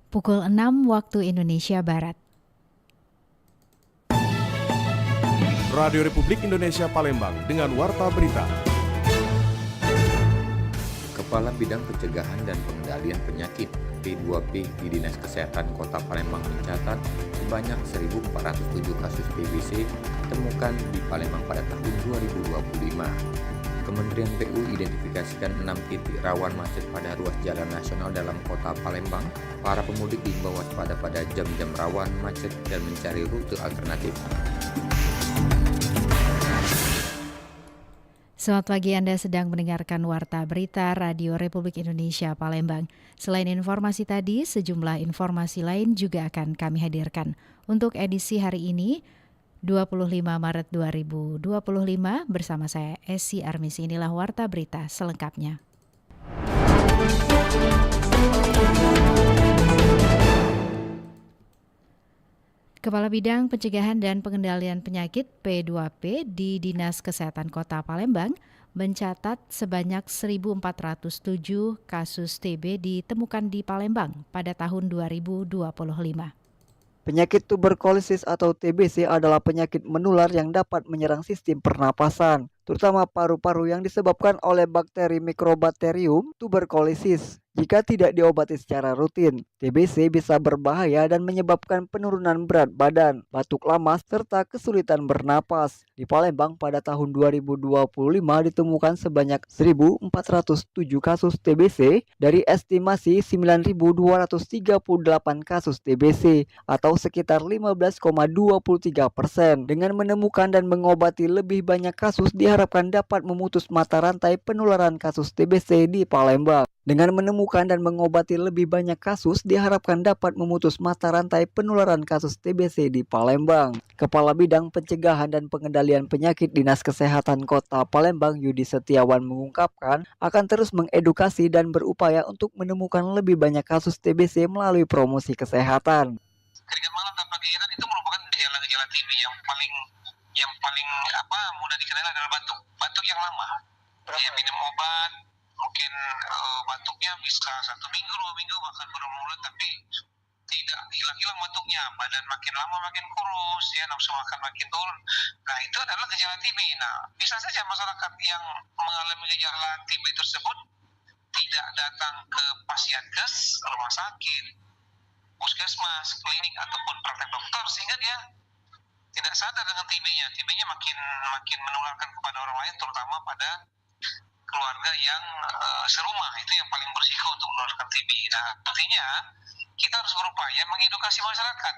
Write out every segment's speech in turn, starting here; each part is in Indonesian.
pukul 6 waktu Indonesia Barat. Radio Republik Indonesia Palembang dengan Warta Berita. Kepala Bidang Pencegahan dan Pengendalian Penyakit P2P di Dinas Kesehatan Kota Palembang mencatat sebanyak 1.407 kasus TBC ditemukan di Palembang pada tahun 2025. Kementerian PU identifikasikan 6 titik rawan macet pada ruas jalan nasional dalam kota Palembang. Para pemudik diimbau waspada pada jam-jam rawan macet dan mencari rute alternatif. Selamat pagi, Anda sedang mendengarkan Warta Berita Radio Republik Indonesia Palembang. Selain informasi tadi, sejumlah informasi lain juga akan kami hadirkan. Untuk edisi hari ini, 25 Maret 2025, bersama saya Esi Armisi. Inilah Warta Berita selengkapnya. Kepala Bidang Pencegahan dan Pengendalian Penyakit P2P di Dinas Kesehatan Kota Palembang mencatat sebanyak 1.407 kasus TB ditemukan di Palembang pada tahun 2025. Penyakit tuberkulosis atau TBC adalah penyakit menular yang dapat menyerang sistem pernapasan, terutama paru-paru yang disebabkan oleh bakteri Mycobacterium tuberculosis. Jika tidak diobati secara rutin, TBC bisa berbahaya dan menyebabkan penurunan berat badan, batuk lama, serta kesulitan bernapas. Di Palembang pada tahun 2025 ditemukan sebanyak 1.407 kasus TBC dari estimasi 9.238 kasus TBC atau sekitar 15,23%. Dengan menemukan dan mengobati lebih banyak kasus diharapkan dapat memutus mata rantai penularan kasus TBC di Palembang. Dengan menemukan dan mengobati lebih banyak kasus, diharapkan dapat memutus mata rantai penularan kasus TBC di Palembang. Kepala Bidang Pencegahan dan Pengendalian Penyakit Dinas Kesehatan Kota Palembang, Yudi Setiawan, mengungkapkan akan terus mengedukasi dan berupaya untuk menemukan lebih banyak kasus TBC melalui promosi kesehatan. Keringat malam tanpa keinginan itu merupakan gejala-gejala TB yang paling mudah dikenal adalah batuk yang lama. Ya, minum obat. Mungkin batuknya bisa 1 minggu, 2 minggu, bahkan berbulan, tapi tidak hilang-hilang batuknya. Badan makin lama makin kurus, ya, nafsu makan makin turun. Nah, itu adalah gejala TB. Nah, bisa saja masyarakat yang mengalami gejala TB tersebut tidak datang ke Pasienkes, rumah sakit, puskesmas, klinik, ataupun praktek dokter, sehingga dia tidak sadar dengan TB-nya. TB-nya makin menularkan kepada orang lain, terutama pada keluarga yang serumah. Itu yang paling berisiko untuk menularkan TB. Nah, artinya kita harus berupaya mengedukasi masyarakat.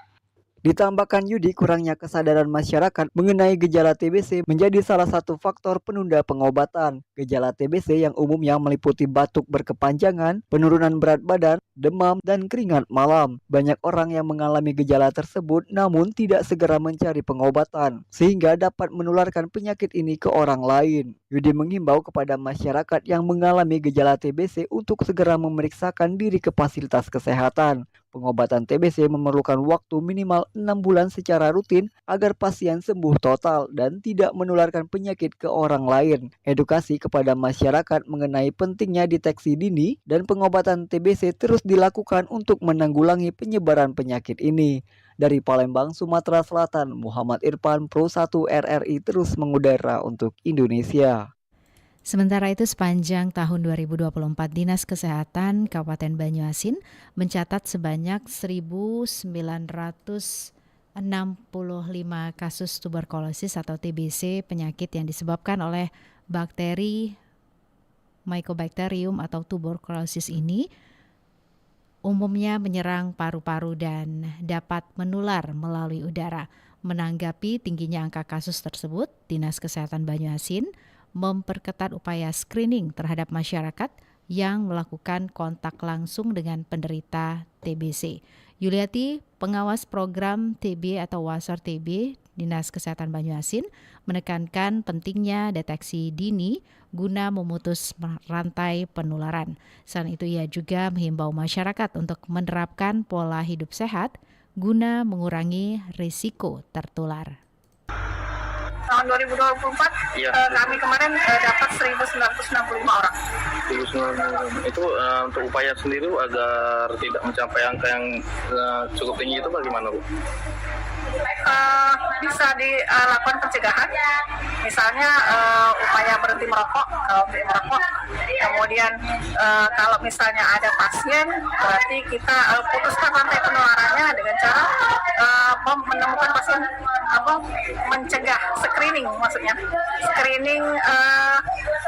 Ditambahkan Yudi, kurangnya kesadaran masyarakat mengenai gejala TBC menjadi salah satu faktor penunda pengobatan. Gejala TBC yang umumnya meliputi batuk berkepanjangan, penurunan berat badan, demam, dan keringat malam. Banyak orang yang mengalami gejala tersebut namun tidak segera mencari pengobatan, sehingga dapat menularkan penyakit ini ke orang lain. Yudi menghimbau kepada masyarakat yang mengalami gejala TBC untuk segera memeriksakan diri ke fasilitas kesehatan. Pengobatan TBC memerlukan waktu minimal 6 bulan secara rutin agar pasien sembuh total dan tidak menularkan penyakit ke orang lain. Edukasi kepada masyarakat mengenai pentingnya deteksi dini dan pengobatan TBC terus dilakukan untuk menanggulangi penyebaran penyakit ini. Dari Palembang, Sumatera Selatan, Muhammad Irfan, Pro 1 RRI terus mengudara untuk Indonesia. Sementara itu, sepanjang tahun 2024, Dinas Kesehatan Kabupaten Banyuasin mencatat sebanyak 1.965 kasus tuberkulosis atau TBC, penyakit yang disebabkan oleh bakteri Mycobacterium atau tuberkulosis ini umumnya menyerang paru-paru dan dapat menular melalui udara. Menanggapi tingginya angka kasus tersebut, Dinas Kesehatan Banyuasin memperketat upaya screening terhadap masyarakat yang melakukan kontak langsung dengan penderita TBC. Yuliati, pengawas program TB atau Wasor TB Dinas Kesehatan Banyuasin, menekankan pentingnya deteksi dini guna memutus rantai penularan. Selain itu, ia juga menghimbau masyarakat untuk menerapkan pola hidup sehat guna mengurangi risiko tertular. Tahun 2024 kami kemarin dapat 1.965 orang. Itu untuk upaya sendiri Bu, agar tidak mencapai angka yang cukup tinggi itu bagaimana Bu? Bisa dilakukan pencegahan, misalnya upaya berhenti merokok, kemudian kalau misalnya ada pasien, berarti kita putuskan rantai penularannya dengan cara menemukan pasien, mencegah screening, maksudnya screening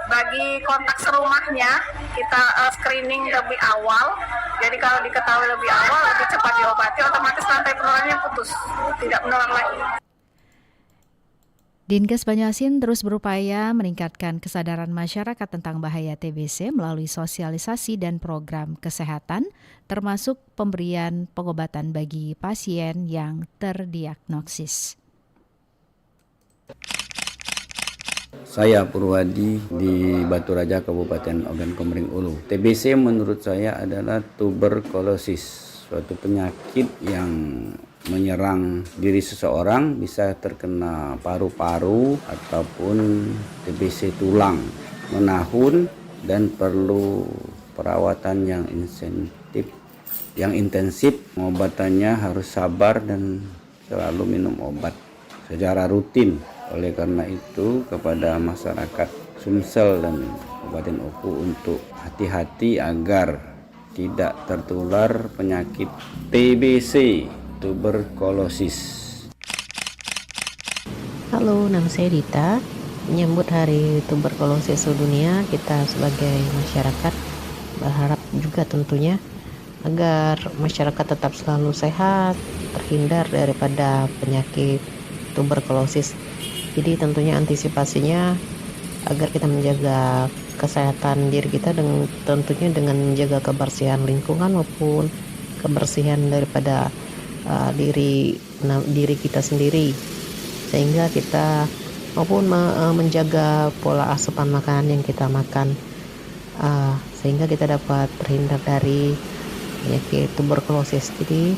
bagi kontak serumahnya, kita screening lebih awal. Jadi kalau diketahui lebih awal, lebih cepat diobati, otomatis rantai penularannya putus, tidak menular lagi. Dinkes Banyuasin terus berupaya meningkatkan kesadaran masyarakat tentang bahaya TBC melalui sosialisasi dan program kesehatan, termasuk pemberian pengobatan bagi pasien yang terdiagnosis. Saya Purwadi di Batu Raja, Kabupaten Ogan Komering Ulu. TBC menurut saya adalah tuberkulosis, suatu penyakit yang menyerang diri seseorang, bisa terkena paru-paru ataupun TBC tulang, menahun dan perlu perawatan yang intensif. Pengobatannya harus sabar dan selalu minum obat secara rutin. Oleh karena itu kepada masyarakat Sumsel dan Kabupaten Oku untuk hati-hati agar tidak tertular penyakit TBC, tuberkulosis. Halo, nama saya Dita. Menyambut Hari Tuberkulosis Sedunia, kita sebagai masyarakat berharap juga tentunya agar masyarakat tetap selalu sehat, terhindar daripada penyakit tuberkulosis. Jadi tentunya antisipasinya agar kita menjaga kesehatan diri kita tentunya dengan menjaga kebersihan lingkungan maupun kebersihan daripada diri kita sendiri, sehingga kita maupun menjaga pola asupan makanan yang kita makan, sehingga kita dapat terhindar dari penyakit tuberkulosis. Jadi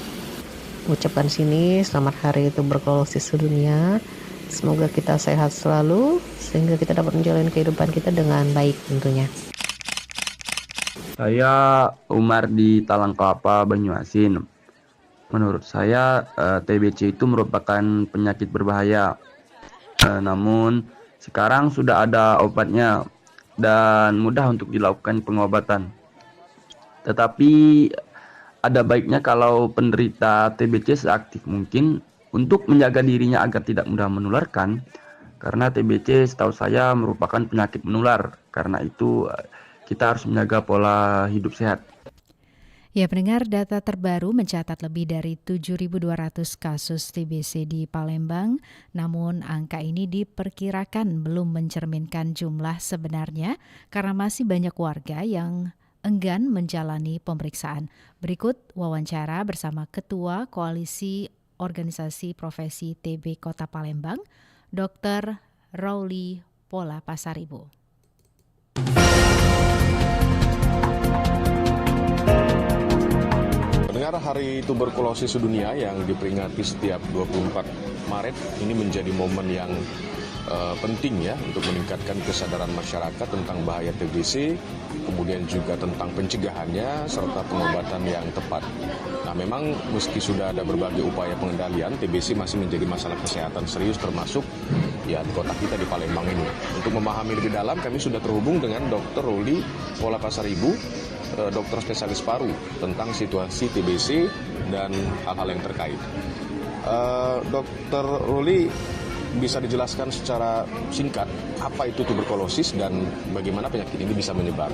ucapkan sini selamat Hari Tuberkulosis Sedunia. Semoga kita sehat selalu sehingga kita dapat menjalani kehidupan kita dengan baik tentunya. Saya Umar di Talang Kelapa, Banyuasin. Menurut saya TBC itu merupakan penyakit berbahaya. Namun sekarang sudah ada obatnya dan mudah untuk dilakukan pengobatan. Tetapi ada baiknya kalau penderita TBC seaktif mungkin untuk menjaga dirinya agar tidak mudah menularkan, karena TBC setahu saya merupakan penyakit menular. Karena itu kita harus menjaga pola hidup sehat. Ya, pendengar, data terbaru mencatat lebih dari 7.200 kasus TBC di Palembang, namun angka ini diperkirakan belum mencerminkan jumlah sebenarnya karena masih banyak warga yang enggan menjalani pemeriksaan. Berikut wawancara bersama Ketua Koalisi Organisasi Profesi TB Kota Palembang, Dr. Rauli Pola Pasaribu. Pendengar, Hari Tuberkulosis Sedunia yang diperingati setiap 24 Maret ini menjadi momen yang penting ya untuk meningkatkan kesadaran masyarakat tentang bahaya TBC, kemudian juga tentang pencegahannya serta pengobatan yang tepat. Nah, memang meski sudah ada berbagai upaya pengendalian, TBC masih menjadi masalah kesehatan serius termasuk ya di kota kita di Palembang ini. Untuk memahami lebih dalam, kami sudah terhubung dengan Dr. Rauli Pola Pasaribu, dokter spesialis paru, tentang situasi TBC dan hal-hal yang terkait. Dr. Rauli, bisa dijelaskan secara singkat apa itu tuberkulosis dan bagaimana penyakit ini bisa menyebar?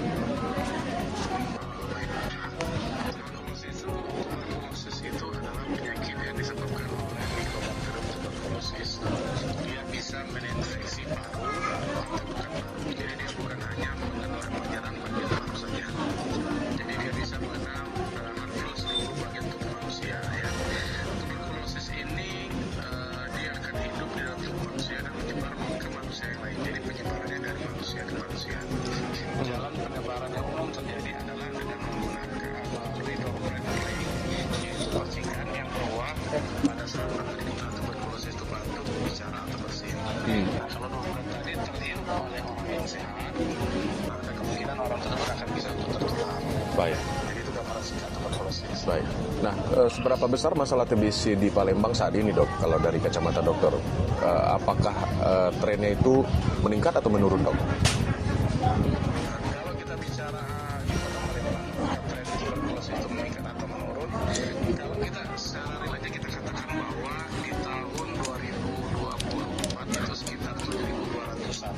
Tuberkulosis itu adalah penyakit yang disebabkan oleh Mycobacterium tuberculosis. Dia bisa menginfeksi paru, jadi dia bukan hanya menular bagian paru saja. Jadi dia bisa mengenal hampir seluruh bagian tubuh manusia. Ya. Tuberkulosis ini dia akan hidup di dalam tubuh manusia dan menyebar ke manusia yang lain. Jadi penyebarannya dari manusia ke manusia. Jalan penyebarannya Baik. Jadi itu gambaran singkat tuberkulosis. Baik. Nah, seberapa besar masalah TBC di Palembang saat ini, Dok? Kalau dari kacamata dokter, apakah trennya itu meningkat atau menurun, Dok? Kalau kita bicara di Kota Palembang, tren tuberkulosis itu meningkat atau menurun, kalau kita secara real aja kita katakan bahwa di tahun 2024 itu sekitar 7.200-an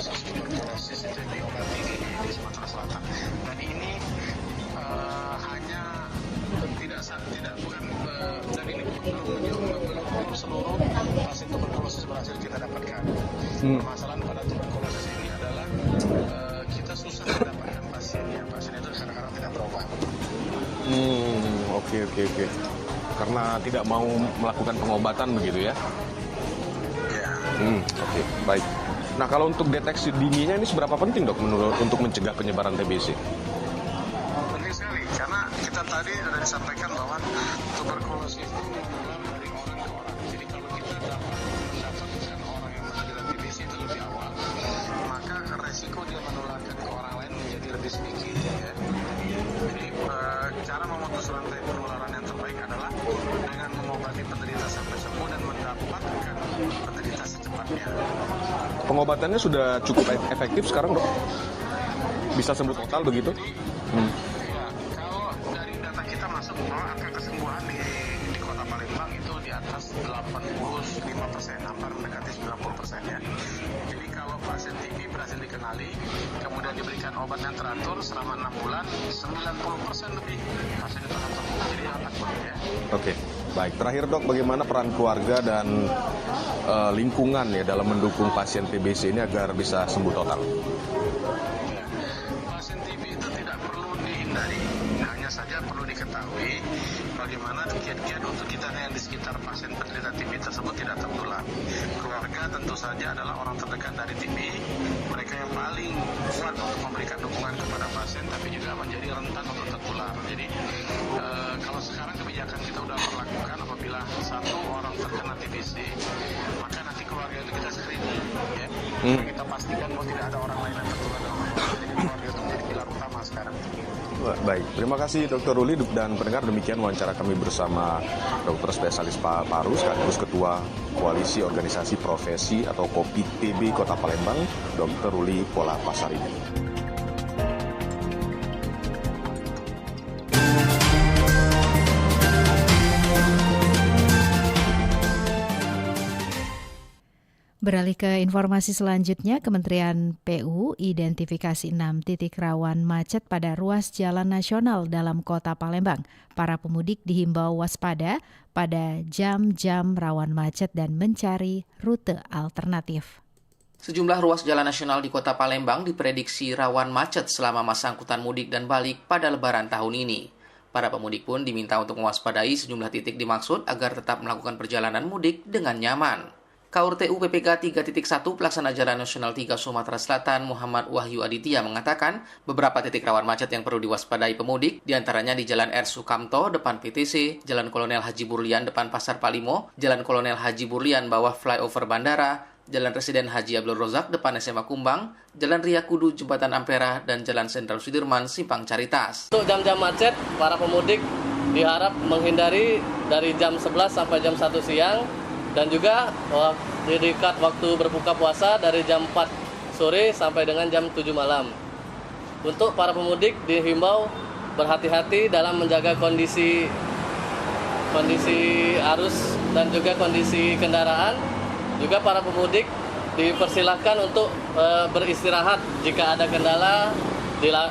kasus tuberkulosis itu diobati di Sumatera Selatan. Dan ini hanya dan ini belum seluruh pasien tuberkulosis berhasil kita dapatkan. Permasalahan pada tuberkulosis ini adalah kita susah mendapatkan pasiennya. Pasien itu kadang-kadang tidak berobat. Oke. Karena tidak mau melakukan pengobatan begitu ya? Ya. Oke, baik. Nah, kalau untuk deteksi dininya ini seberapa penting, Dok, menurut untuk mencegah penyebaran TBC? Penting sekali, karena kita tadi sudah disampaikan bahwa tuberkulosis itu menular dari orang ke orang. Jadi kalau kita dapat mendapatkan orang yang menderita TBC itu lebih awal, maka resiko dia menularkan ke orang lain menjadi lebih sedikit. Ya. Jadi cara memutus rantai penularan yang terbaik adalah dengan mengobati penderita sampai sembuh dan mendapatkan penderita secepatnya. Pengobatannya sudah cukup efektif sekarang, Dok? Bisa sembuh total begitu? Ya, kalau dari data kita masuk bahwa angka kesembuhan di Kota Palembang itu di atas 85%, hampir mendekati 90% ya. Jadi kalau pasien TB berhasil dikenali, kemudian diberikan obat yang teratur selama 6 bulan, 90% lebih pasien itu akan sembuh. Jadi akan baik ya. Oke, baik. Terakhir, Dok, bagaimana peran keluarga dan lingkungan ya dalam mendukung pasien TBC ini agar bisa sembuh total? Pasien TB itu tidak perlu dihindari, hanya saja perlu diketahui bagaimana kiat-kiat untuk kita yang di sekitar pasien penderita TB tersebut tidak tertular. Keluarga tentu saja adalah orang terdekat dari TB, mereka yang paling kuat untuk memberikan dukungan kepada pasien, tapi juga menjadi rentan untuk tertular. Jadi kalau sekarang kebijakan kita sudah berlakukan apabila satu orang terkena TBC, maka nanti keluarga itu kita screening, ya. Kita pastikan bahwa tidak ada orang lain yang tertular dalam keluarga. Jadi keluarga itu menjadi pilar utama sekarang. Baik, terima kasih Dr. Ruli dan pendengar, demikian wawancara kami bersama dokter spesialis paru sekaligus Ketua Koalisi Organisasi Profesi atau KOPI TB Kota Palembang, Dr. Ruli Pola Pasaribu. Beralih ke informasi selanjutnya, Kementerian PU identifikasi 6 titik rawan macet pada ruas jalan nasional dalam Kota Palembang. Para pemudik dihimbau waspada pada jam-jam rawan macet dan mencari rute alternatif. Sejumlah ruas jalan nasional di Kota Palembang diprediksi rawan macet selama masa angkutan mudik dan balik pada Lebaran tahun ini. Para pemudik pun diminta untuk mewaspadai sejumlah titik dimaksud agar tetap melakukan perjalanan mudik dengan nyaman. KURTU PPK 3.1 Pelaksana Jalan Nasional 3 Sumatera Selatan Muhammad Wahyu Aditya mengatakan beberapa titik rawan macet yang perlu diwaspadai pemudik, diantaranya di Jalan R. Sukamto depan PTC, Jalan Kolonel Haji Burlian depan Pasar Palimo, Jalan Kolonel Haji Burlian bawah flyover bandara, Jalan Residen Haji Abdul Rozak depan SMA Kumbang, Jalan Ria Kudu Jembatan Ampera, dan Jalan Jenderal Sudirman Simpang Caritas. Untuk jam-jam macet, para pemudik diharap menghindari dari jam 11 sampai jam 1 siang, dan juga di dekat waktu berbuka puasa dari jam 4 sore sampai dengan jam 7 malam. Untuk para pemudik dihimbau berhati-hati dalam menjaga kondisi arus dan juga kondisi kendaraan. Juga para pemudik dipersilahkan untuk beristirahat jika ada kendala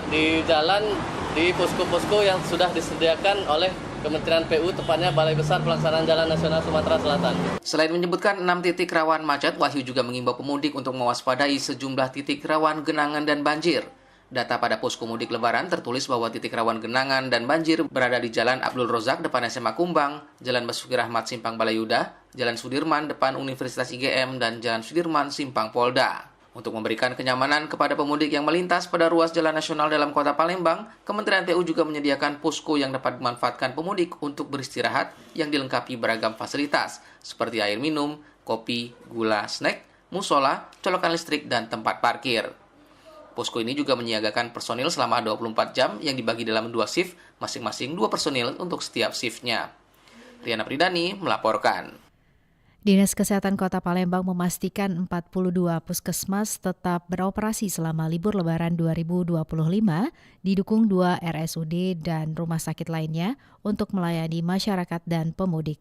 di jalan di posko-posko yang sudah disediakan oleh Kementerian PU, tepatnya Balai Besar Pelaksanaan Jalan Nasional Sumatera Selatan. Selain menyebutkan 6 titik rawan macet, Wahyu juga mengimbau pemudik untuk mewaspadai sejumlah titik rawan genangan dan banjir. Data pada posko mudik Lebaran tertulis bahwa titik rawan genangan dan banjir berada di Jalan Abdul Rozak depan SMA Kumbang, Jalan Basuki Rahmat Simpang Balayuda, Jalan Sudirman depan Universitas IGM, dan Jalan Sudirman Simpang Polda. Untuk memberikan kenyamanan kepada pemudik yang melintas pada ruas jalan nasional dalam Kota Palembang, Kementerian PU juga menyediakan posko yang dapat dimanfaatkan pemudik untuk beristirahat yang dilengkapi beragam fasilitas, seperti air minum, kopi, gula, snack, musola, colokan listrik, dan tempat parkir. Posko ini juga menyiagakan personil selama 24 jam yang dibagi dalam 2 shift, masing-masing 2 personil untuk setiap shiftnya. Riana Pridani melaporkan. Dinas Kesehatan Kota Palembang memastikan 42 puskesmas tetap beroperasi selama libur Lebaran 2025, didukung 2 RSUD dan rumah sakit lainnya untuk melayani masyarakat dan pemudik.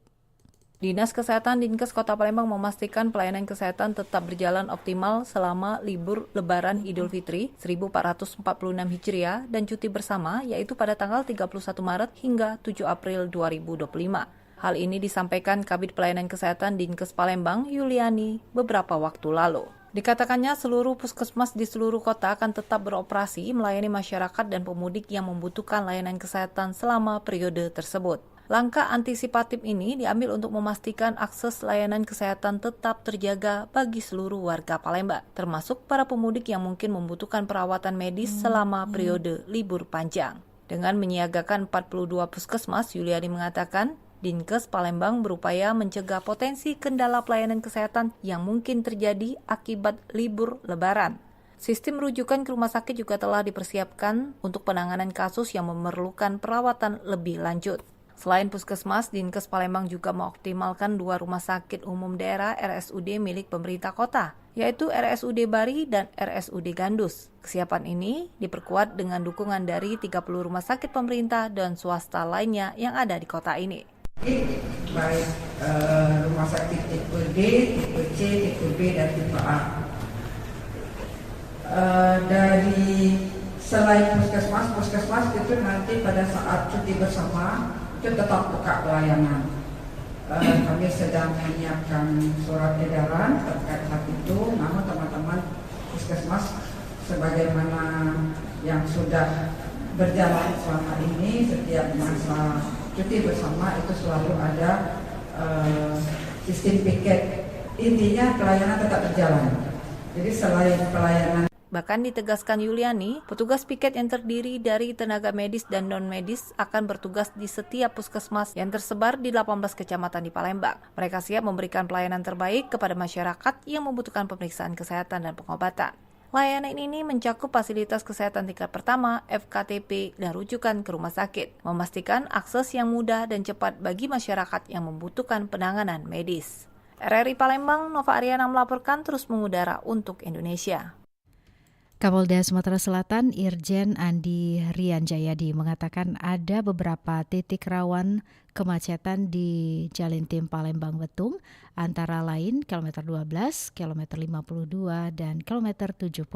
Dinas Kesehatan Dinkes Kota Palembang memastikan pelayanan kesehatan tetap berjalan optimal selama libur Lebaran Idul Fitri 1446 Hijriah dan cuti bersama, yaitu pada tanggal 31 Maret hingga 7 April 2025. Hal ini disampaikan Kabid Pelayanan Kesehatan Dinkes Palembang, Yuliani, beberapa waktu lalu. Dikatakannya seluruh puskesmas di seluruh kota akan tetap beroperasi melayani masyarakat dan pemudik yang membutuhkan layanan kesehatan selama periode tersebut. Langkah antisipatif ini diambil untuk memastikan akses layanan kesehatan tetap terjaga bagi seluruh warga Palembang, termasuk para pemudik yang mungkin membutuhkan perawatan medis selama periode libur panjang. Dengan menyiagakan 42 puskesmas, Yuliani mengatakan, Dinkes Palembang berupaya mencegah potensi kendala pelayanan kesehatan yang mungkin terjadi akibat libur Lebaran. Sistem rujukan ke rumah sakit juga telah dipersiapkan untuk penanganan kasus yang memerlukan perawatan lebih lanjut. Selain puskesmas, Dinkes Palembang juga mengoptimalkan 2 rumah sakit umum daerah RSUD milik pemerintah kota, yaitu RSUD Bari dan RSUD Gandus. Kesiapan ini diperkuat dengan dukungan dari 30 rumah sakit pemerintah dan swasta lainnya yang ada di kota ini. Baik rumah sakit tipe D, tipe C, tipe B, dan tipe A. Dari selain puskesmas itu nanti pada saat cuti bersama itu tetap buka pelayanan. Kami sedang menyiapkan surat edaran terkait hal itu, namun teman-teman puskesmas sebagaimana yang sudah berjalan selama ini, setiap masa cuti bersama itu selalu ada sistem piket. Intinya pelayanan tetap berjalan. Jadi selain pelayanan. Bahkan ditegaskan Yuliani, petugas piket yang terdiri dari tenaga medis dan non-medis akan bertugas di setiap puskesmas yang tersebar di 18 kecamatan di Palembang. Mereka siap memberikan pelayanan terbaik kepada masyarakat yang membutuhkan pemeriksaan kesehatan dan pengobatan. Layanan ini mencakup fasilitas kesehatan tingkat pertama, FKTP, dan rujukan ke rumah sakit, memastikan akses yang mudah dan cepat bagi masyarakat yang membutuhkan penanganan medis. RRI Palembang, Nova Ariana melaporkan terus mengudara untuk Indonesia. Kapolda Sumatera Selatan Irjen Andi Rian Jayadi mengatakan ada beberapa titik rawan kemacetan di Jalan Tim Palembang Betung, antara lain kilometer 12, kilometer 52, dan kilometer 75.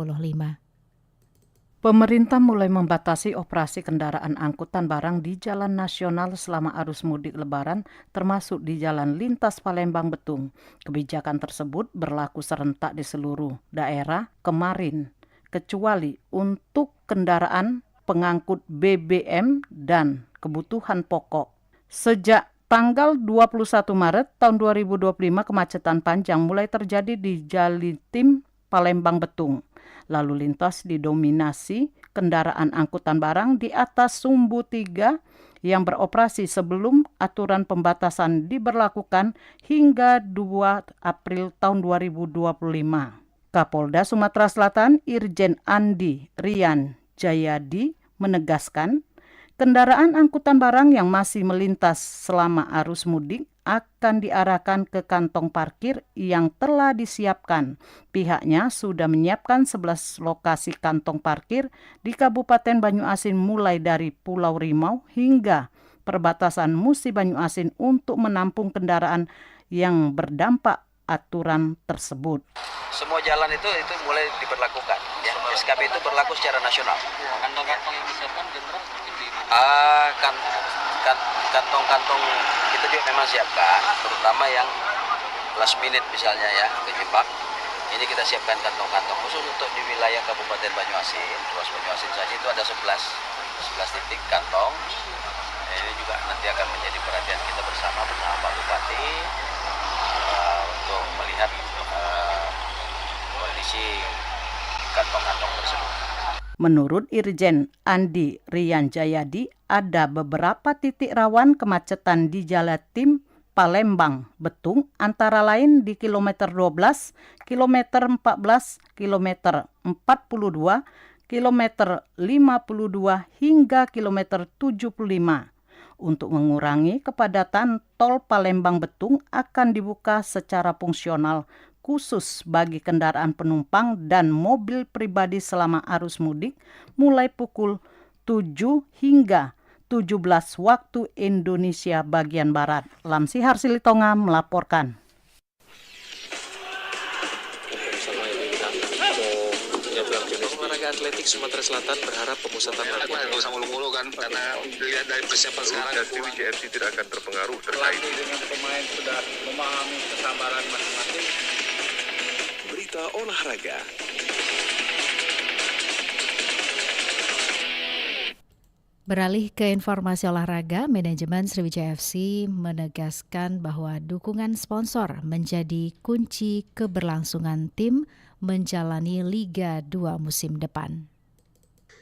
Pemerintah mulai membatasi operasi kendaraan angkutan barang di jalan nasional selama arus mudik Lebaran, termasuk di Jalan Lintas Palembang Betung. Kebijakan tersebut berlaku serentak di seluruh daerah kemarin, kecuali untuk kendaraan pengangkut BBM dan kebutuhan pokok. Sejak tanggal 21 Maret tahun 2025, kemacetan panjang mulai terjadi di Jalan Tim Palembang Betung. Lalu lintas didominasi kendaraan angkutan barang di atas Sumbu 3 yang beroperasi sebelum aturan pembatasan diberlakukan hingga 2 April tahun 2025. Kapolda Sumatera Selatan Irjen Andi Rian Jayadi menegaskan, kendaraan angkutan barang yang masih melintas selama arus mudik akan diarahkan ke kantong parkir yang telah disiapkan. Pihaknya sudah menyiapkan 11 lokasi kantong parkir di Kabupaten Banyuasin mulai dari Pulau Rimau hingga perbatasan Musi Banyuasin untuk menampung kendaraan yang berdampak aturan tersebut. Semua jalan itu mulai diberlakukan. Ya. SKP itu berlaku secara nasional. Kantong-kantong yang disiapkan general mungkin di kantong-kantong kita juga memang siapkan, terutama yang last minute misalnya ya, kejebak. Ini kita siapkan kantong-kantong khusus untuk di wilayah Kabupaten Banyuasin. Ruas Banyuasin saja itu ada 11 titik kantong. Ini juga nanti akan menjadi perhatian kita bersama Pak Bupati untuk melihat kondisi kantong-kantong tersebut. Menurut Irjen Andi Rian Jayadi, ada beberapa titik rawan kemacetan di Jalan Tim Palembang Betung, antara lain di kilometer 12, kilometer 14, kilometer 42, kilometer 52 hingga kilometer 75. Untuk mengurangi kepadatan, tol Palembang Betung akan dibuka secara fungsional khusus bagi kendaraan penumpang dan mobil pribadi selama arus mudik mulai pukul 7 hingga 17 waktu Indonesia bagian Barat. Lamsi Harsilitonga melaporkan. Olahraga atletik Sumatera Selatan berharap pemusatan latihan nggak usah mulu-mulu kan, karena dilihat dari persiapan sekarang WJFC tidak akan terpengaruh Pelatih dengan pemain sudah memahami kesabaran masing-masing. Berita olahraga. Beralih ke informasi olahraga, manajemen Sriwijaya FC menegaskan bahwa dukungan sponsor menjadi kunci keberlangsungan tim menjalani Liga 2 musim depan.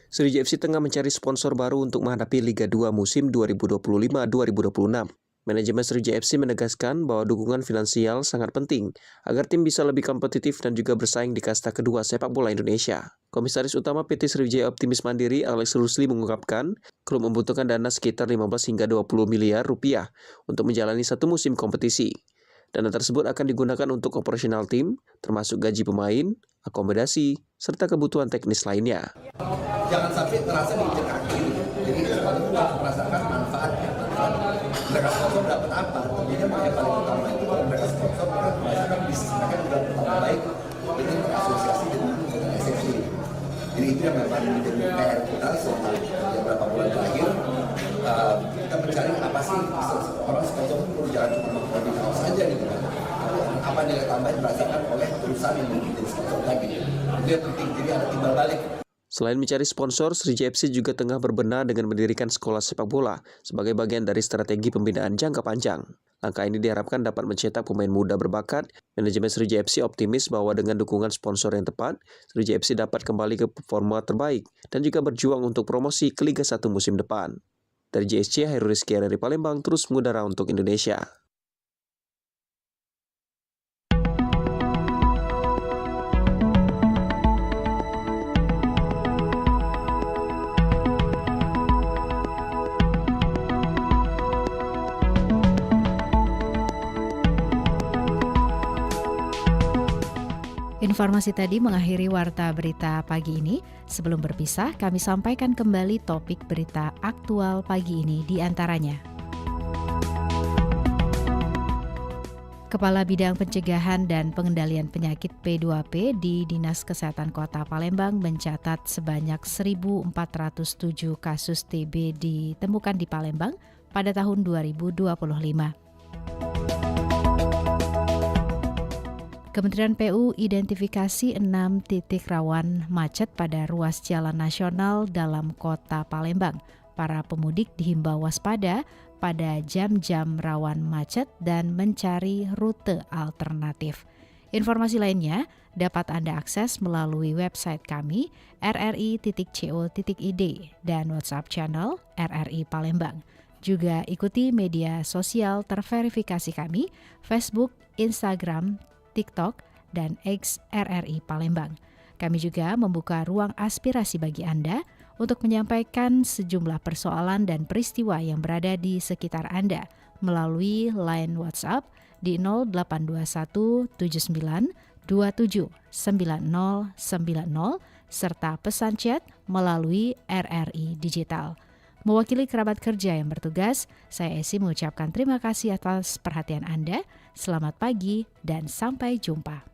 Sriwijaya FC tengah mencari sponsor baru untuk menghadapi Liga 2 musim 2025-2026. Manajemen Sriwijaya FC menegaskan bahwa dukungan finansial sangat penting agar tim bisa lebih kompetitif dan juga bersaing di kasta kedua sepak bola Indonesia. Komisaris Utama PT Sriwijaya Optimis Mandiri Alex Rusli mengungkapkan, klub membutuhkan dana sekitar 15 hingga 20 miliar rupiah untuk menjalani satu musim kompetisi. Dana tersebut akan digunakan untuk operasional tim, termasuk gaji pemain, akomodasi, serta kebutuhan teknis lainnya. Jangan sampai terasa diinjek kaki, jadi sepatu merasakan manfaatnya. Mereka sponsor dapat apa? Jadi yang paling utama itu kalau mereka sponsor, mereka merasakan bisnis mereka juga tetap baik dengan berasosiasi dengan SFC. Jadi itu yang memang menjadi PR kita selama beberapa bulan terakhir. Kita mencari apa sih orang sponsor itu jangan cuma mengkode kaos saja gitu kan. Apa nilai tambah yang dirasakan oleh perusahaan yang menjadi sponsor lagi. Itu yang penting, jadi ada timbal balik. Selain mencari sponsor, Sriwijaya FC juga tengah berbenah dengan mendirikan sekolah sepak bola sebagai bagian dari strategi pembinaan jangka panjang. Langkah ini diharapkan dapat mencetak pemain muda berbakat. Manajemen Sriwijaya FC optimis bahwa dengan dukungan sponsor yang tepat, Sriwijaya FC dapat kembali ke performa terbaik dan juga berjuang untuk promosi ke Liga 1 musim depan. Dari JSC, Hairul Rizky dari Palembang terus mengudara untuk Indonesia. Informasi tadi mengakhiri Warta Berita pagi ini. Sebelum berpisah, kami sampaikan kembali topik berita aktual pagi ini di antaranya. Kepala Bidang Pencegahan dan Pengendalian Penyakit P2P di Dinas Kesehatan Kota Palembang mencatat sebanyak 1.407 kasus TB ditemukan di Palembang pada tahun 2025. Kementerian PU identifikasi 6 titik rawan macet pada ruas jalan nasional dalam kota Palembang. Para pemudik dihimbau waspada pada jam-jam rawan macet dan mencari rute alternatif. Informasi lainnya dapat Anda akses melalui website kami rri.co.id dan WhatsApp channel RRI Palembang. Juga ikuti media sosial terverifikasi kami, Facebook, Instagram, TikTok, dan X RRI Palembang. Kami juga membuka ruang aspirasi bagi Anda untuk menyampaikan sejumlah persoalan dan peristiwa yang berada di sekitar Anda melalui line WhatsApp di 0821 79 27 9090 serta pesan chat melalui RRI Digital. Mewakili kerabat kerja yang bertugas, saya Esi mengucapkan terima kasih atas perhatian Anda. Selamat pagi dan sampai jumpa.